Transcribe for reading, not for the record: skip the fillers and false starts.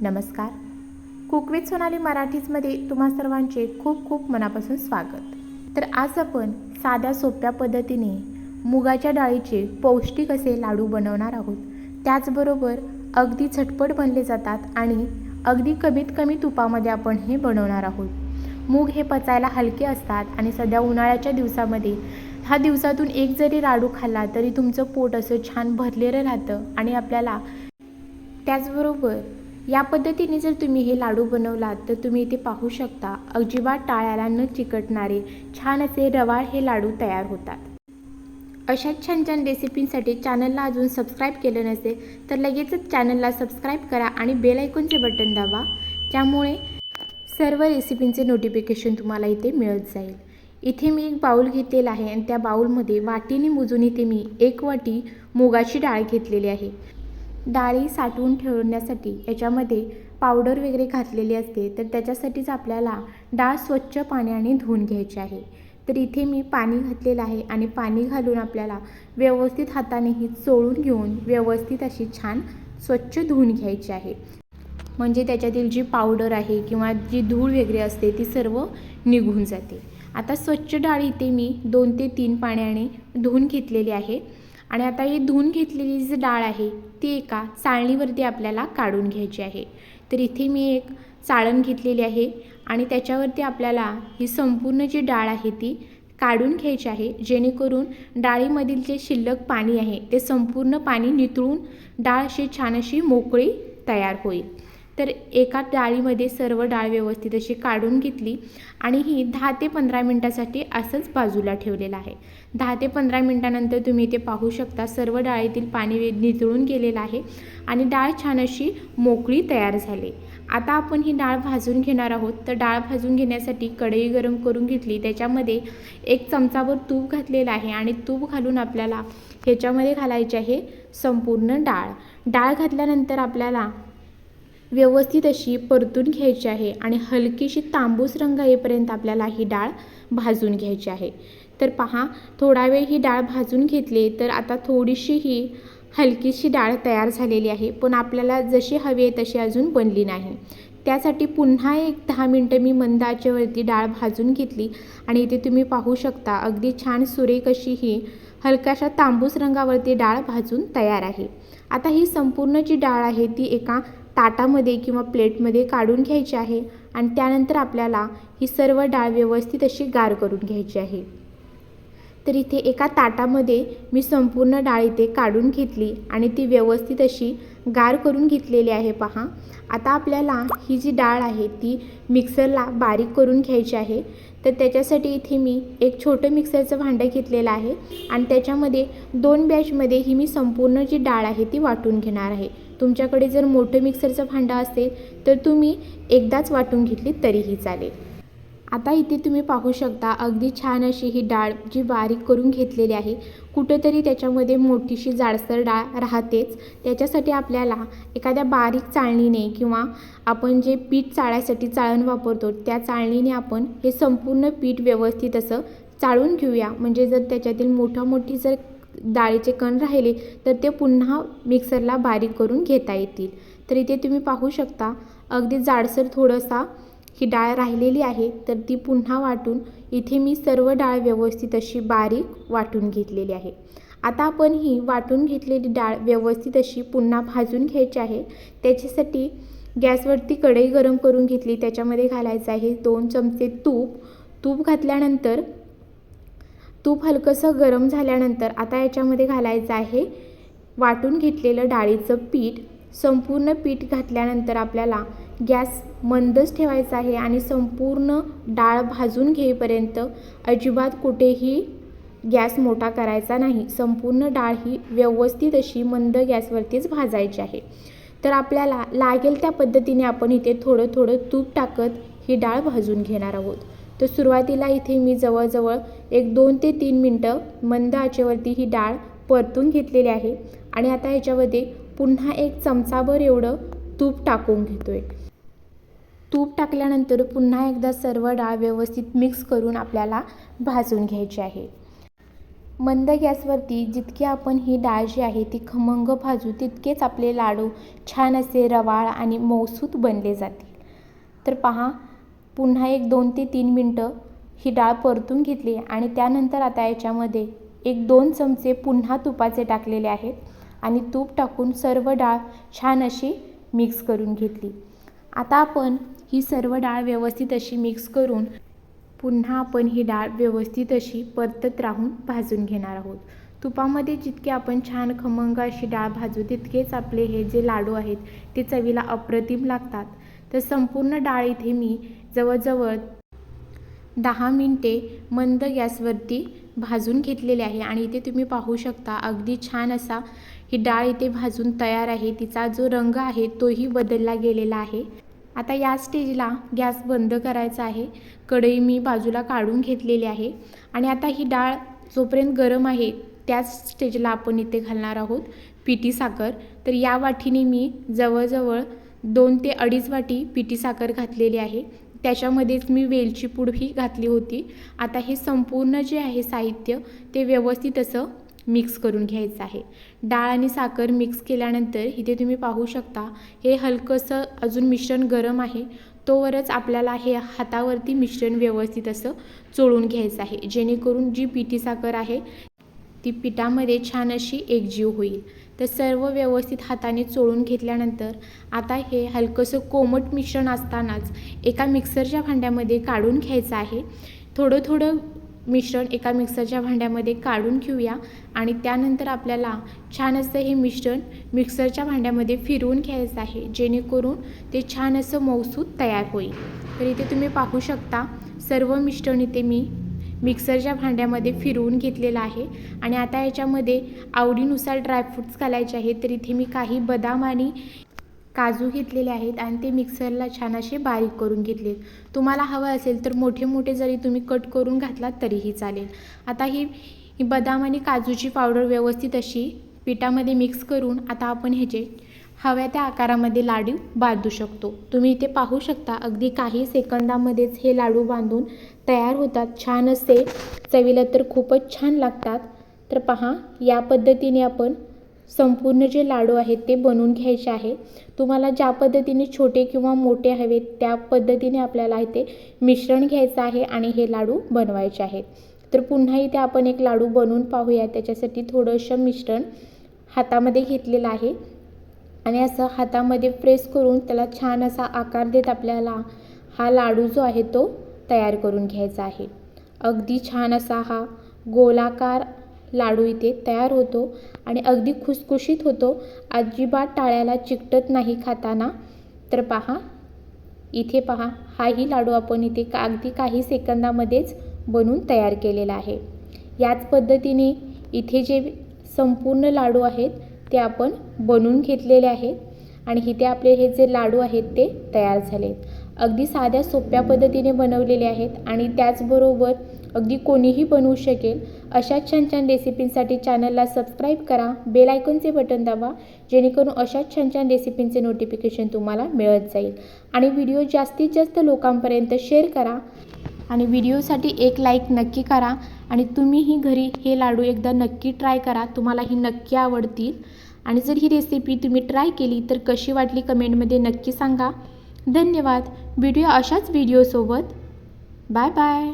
नमस्कार. Cook with Sonali मराठीजमध्ये तुम्हा सर्वांचे खूप खूप मनापासून स्वागत. तर आज आपण साध्या सोप्या पद्धतीने मुगाच्या डाळीचे पौष्टिक असे लाडू बनवणार आहोत. त्याचबरोबर अगदी झटपट बनले जातात आणि अगदी कमीत कमी तुपामध्ये आपण हे बनवणार आहोत. मूग हे पचायला हलके असतात आणि सध्या उन्हाळ्याच्या दिवसामध्ये हा दिवसातून एक जरी लाडू खाल्ला तरी तुमचं पोट असं छान भरलेलं राहतं. आणि आपल्याला त्याचबरोबर या पद्धतीने जर तुम्ही हे लाडू बनवलात तर तुम्ही इथे पाहू शकता अजिबात टाळ्याला न चिकटणारे छान असे रवाळ हे लाडू तयार होतात. अशाच छान छान रेसिपींसाठी चॅनलला अजून सबस्क्राईब केलं नसेल तर लगेचच चॅनलला सबस्क्राईब करा आणि बेल आयकॉनचे बटन दाबा, त्यामुळे सर्व रेसिपींचे नोटिफिकेशन तुम्हाला इथे मिळत जाईल. इथे मी एक बाउल घेतलेला आहे आणि त्या बाउलमध्ये वाटीने मोजून इथे मी 1 वाटी मुगाची डाळ घेतलेली आहे. डाळी साठवून ठेवण्यासाठी याच्यामध्ये पावडर वगैरे घातलेली असते, तर त्याच्यासाठीच आपल्याला डाळ स्वच्छ पाण्याने धुवून घ्यायची आहे. तर इथे मी पाणी घातलेलं आहे आणि पाणी घालून आपल्याला व्यवस्थित हाताने ही चोळून घेऊन व्यवस्थित अशी छान स्वच्छ धुवून घ्यायची आहे. म्हणजे त्याच्यातील जी पावडर आहे किंवा जी धूळ वगैरे असते ती सर्व निघून जाते. आता स्वच्छ डाळ इथे मी 2 ते 3 पाण्याने धुवून घेतलेली आहे. आणि आता ही धुवून घेतलेली जी डाळ आहे ती एका चाळणीवरती आपल्याला काढून घ्यायची आहे. तर इथे मी एक चाळण घेतलेली आहे आणि त्याच्यावरती आपल्याला ही संपूर्ण जी डाळ आहे ती काढून घ्यायची आहे, जेणेकरून डाळीमधील जे शिल्लक पाणी आहे ते संपूर्ण पाणी निथळून डाळ अशी छान अशी मोकळी तयार होईल. तर एका डाळीमध्ये सर्व डाळ व्यवस्थित अशी काढून घेतली आणि ही 10 ते 15 मिनटासाठी असंच बाजूला ठेवलेलं आहे. 10 ते 15 मिनटानंतर तुम्ही इथे पाहू शकता सर्व डाळीतील पाणी निथळून गेलेलं आहे आणि डाळ छान अशी मोकळी तयार झाली. आता आपण ही डाळ भाजून घेणार आहोत. तर डाळ भाजून घेण्यासाठी कढई गरम करून घेतली, त्याच्यामध्ये 1 चमचाभर तूप घातलेलं आहे आणि तूप घालून आपल्याला ह्याच्यामध्ये घालायचे आहे संपूर्ण डाळ. डाळ घातल्यानंतर आपल्याला व्यवस्थित अशी परतून घ्यायची आहे आणि हलकीशी तांबूस रंग येईपर्यंत आपल्याला ही डाळ भाजून घ्यायची आहे. तर पहा, थोडा वेळ ही डाळ भाजून घेतली तर आता थोडीशी ही हलकीशी डाळ तयार झालेली आहे, पण आपल्याला जशी हवी आहे तशी अजून बनली नाही. त्यासाठी पुन्हा एक 10 मिनटं मी मंद आचेवरती डाळ भाजून घेतली आणि इथे तुम्ही पाहू शकता अगदी छान सुरेख अशी ही हलकाशा तांबूस रंगावरती डाळ भाजून तयार आहे. आता ही संपूर्ण जी डाळ आहे ती एका ताटामध्ये किंवा प्लेटमध्ये काढून घ्यायची आहे आणि त्यानंतर आपल्याला ही सर्व डाळ व्यवस्थित अशी गार करून घ्यायची आहे. तर इथे एका ताटामध्ये मी संपूर्ण डाळ इथे काढून घेतली आणि ती व्यवस्थित अशी गार करून घेतलेली आहे. पहा, आता आपल्याला ही जी डाळ आहे ती मिक्सरला बारीक करून घ्यायची आहे. तर त्याच्यासाठी इथे मी एक छोटं मिक्सरचं भांडं घेतलेलं आहे आणि त्याच्यामध्ये 2 बॅचमध्ये ही मी संपूर्ण जी डाळ आहे ती वाटून घेणार आहे. तुमच्याकडे जर मोठं मिक्सरचं भांडं असेल तर तुम्ही एकदाच वाटून घेतली तरीही चालेल. आता इथे तुम्ही पाहू शकता अगदी छान अशी ही डाळ जी बारीक करून घेतलेली आहे. कुठेतरी त्याच्यामध्ये मोठीशी जाडसर डाळ राहतेच, त्याच्यासाठी आपल्याला एखाद्या बारीक चाळणीने किंवा आपण जे पीठ चाळायसाठी चाळण वापरतो त्या चाळणीने आपण हे संपूर्ण पीठ व्यवस्थित असं चाळून घेऊया. म्हणजे जर त्याच्यातील मोठी जर डाळीचे कण राहिले तर ते पुन्हा मिक्सरला बारीक करून घेता येतील. तर इथे तुम्ही पाहू शकता अगदी जाडसर थोडंसा ही डाळ राहिलेली आहे, तर ती पुन्हा वाटून इथे मी सर्व डाळ व्यवस्थित अशी बारीक वाटून घेतलेली आहे. आता आपण ही वाटून घेतलेली डाळ व्यवस्थित अशी पुन्हा भाजून घ्यायची आहे. त्याच्यासाठी गॅसवरती कढई गरम करून घेतली, त्याच्यामध्ये घालायचं आहे 2 चमचे तूप. तूप घातल्यानंतर तूप हलकंसं गरम झाल्यानंतर आता याच्यामध्ये घालायचं आहे वाटून घेतलेलं डाळीचं पीठ. संपूर्ण पीठ घातल्यानंतर आपल्याला गॅस मंदच ठेवायचा आहे आणि संपूर्ण डाळ भाजून घेईपर्यंत अजिबात कुठेही गॅस मोठा करायचा नाही. संपूर्ण डाळ ही व्यवस्थित अशी मंद गॅसवरतीच भाजायची आहे. तर आपल्याला लागेल त्या पद्धतीने आपण इथे थोडं थोडं तूप टाकत ही डाळ भाजून घेणार आहोत. तर सुरुवातीला इथे मी जवळजवळ एक 2 ते 3 मिनटं मंद आचेवरती ही डाळ परतून घेतलेली आहे आणि आता ह्याच्यामध्ये पुन्हा 1 चमचाभर एवढं तूप टाकून घेतोय. तूप टाकल्यानंतर पुन्हा एकदा सर्व डाळ व्यवस्थित मिक्स करून आपल्याला भाजून घ्यायची आहे. मंद गॅसवरती जितकी आपण ही डाळ जी आहे ती खमंग भाजू तितकेच आपले लाडू छान असे रवाळ आणि मऊसूत बनले जातील. तर पहा, पुन्हा एक 2 ते 3 मिनटं ही डाळ परतून घेतली आणि त्यानंतर आता याच्यामध्ये 1-2 चमचे पुन्हा तुपाचे टाकलेले आहेत आणि तूप टाकून सर्व डाळ छान अशी मिक्स करून घेतली. आता आपण ही सर्व डाळ व्यवस्थित अशी मिक्स करून पुन्हा आपण ही डाळ व्यवस्थित अशी परतत राहून भाजून घेणार आहोत. तुपामध्ये जितके आपण छान खमंग अशी डाळ भाजू तितकेच आपले हे जे लाडू आहेत ते चवीला अप्रतिम लागतात. तर संपूर्ण डाळ इथे मी जवळजवळ 10 मिनिटे मंद गॅसवरती भाजून घेतलेले आहे आणि इथे तुम्ही पाहू शकता अगदी छान असा ही डाळ इथे भाजून तयार आहे. तिचा जो रंग आहे तोही बदलला गेलेला आहे. आता या स्टेजला गॅस बंद करायचा आहे. कढई मी बाजूला काढून घेतलेली आहे आणि आता ही डाळ जोपर्यंत गरम आहे त्याच स्टेजला आपण इथे घालणार आहोत पिठी साखर. तर या वाटीने मी जवळजवळ 2 ते 2.5 वाटी पिठी साखर घातलेली आहे. त्याच्यामध्येच मी वेलची पूडही घातली होती. आता हे संपूर्ण जे आहे साहित्य ते व्यवस्थित असं मिक्स करून घ्यायचं आहे. डाळ आणि साखर मिक्स केल्यानंतर इथे तुम्ही पाहू शकता हे हलकंसं अजून मिश्रण गरम आहे. तोवरच आपल्याला हे हातावरती मिश्रण व्यवस्थित असं चोळून घ्यायचं आहे, जेणेकरून जी पिठी साखर आहे ती पिठामध्ये छान अशी एकजीव होईल. तर सर्व व्यवस्थित हाताने चोळून घेतल्यानंतर आता हे हलकंसं कोमट मिश्रण असतानाच एका मिक्सरच्या भांड्यामध्ये काढून घ्यायचं आहे. थोडं थोडं मिश्रण एका मिक्सरच्या भांड्यामध्ये काढून घेऊया आणि त्यानंतर आपल्याला छान असं हे मिश्रण मिक्सरच्या भांड्यामध्ये फिरवून घ्यायचं आहे, जेणेकरून ते छान असं मऊसूत तयार होईल. तर इथे तुम्ही पाहू शकता सर्व मिश्रण इथे मी मिक्सरच्या भांड्यामध्ये फिरवून घेतलेलं आहे आणि आता याच्यामध्ये आवडीनुसार ड्रायफ्रूट्स घालायचे आहेत. तर इथे मी काही बदाम आणि काजू घेतलेले आहेत आणि ते मिक्सरला छान असे बारीक करून घेतले. तुम्हाला हवं असेल तर मोठे मोठे जरी तुम्ही कट करून घातलात तरीही चालेल. आता ही बदाम आणि काजूची पावडर व्यवस्थित अशी पिठामध्ये मिक्स करून आता आपण ह्याचे हव्या त्या आकारामध्ये लाडू बांधू शकतो. तुम्ही इथे पाहू शकता अगदी काही सेकंदामध्येच हे लाडू बांधून तयार होतात. छान असे चवीला तर खूपच छान लागतात. तर पहा, या पद्धतीने आपण संपूर्ण जे लाडू आहेत ते बनवून घ्यायचे आहे. तुम्हाला ज्या पद्धतीने छोटे किंवा मोठे हवेत त्या पद्धतीने आपल्याला इथे मिश्रण घ्यायचं आहे आणि हे लाडू बनवायचे आहेत. तर पुन्हा इथे आपण एक लाडू बनवून पाहूया. त्याच्यासाठी थोडंसं मिश्रण हातामध्ये घेतलेलं आहे आणि असं हातामध्ये प्रेस करून त्याला छान असा आकार देत आपल्याला हा लाडू जो आहे तो तयार करून घ्यायचा आहे. अगदी छान असा हा गोलाकार लाडू इथे तयार होतो आणि अगदी खुसखुशीत होतो. अजिबात टाळ्याला चिकटत नाही खाताना. तर पहा, इथे पहा, हाही लाडू आपण इथे अगदी काही सेकंदामध्येच बनवून तयार केलेला आहे. याच पद्धतीने इथे जे संपूर्ण लाडू आहेत ते आपण बनवून घेतलेले आहेत आणि इथे आपले हे जे लाडू आहेत ते तयार झाले. अगदी साध्या सोप्या पद्धतीने बनवलेले आहेत आणि त्याचबरोबर अगदी कोणीही बनवू शकेल. अशा छान छान रेसिपींसाठी चॅनलला सबस्क्राईब करा, बेल आयकॉनचे बटन दाबा, जेणेकरून अशा छान छान रेसिपींचे नोटिफिकेशन तुम्हाला मिळत जाईल. आणि व्हिडिओ जास्तीत जास्त लोकांपर्यंत शेअर करा आणि व्हिडिओसाठी एक लाईक नक्की करा आणि तुम्हीही घरी हे लाडू एकदा नक्की ट्राय करा. तुम्हाला ही नक्की आवडतील आणि जर ही रेसिपी तुम्ही ट्राय केली तर कशी वाटली कमेंटमध्ये नक्की सांगा. धन्यवाद. भेटूया अशाच व्हिडिओसोबत. Bye bye.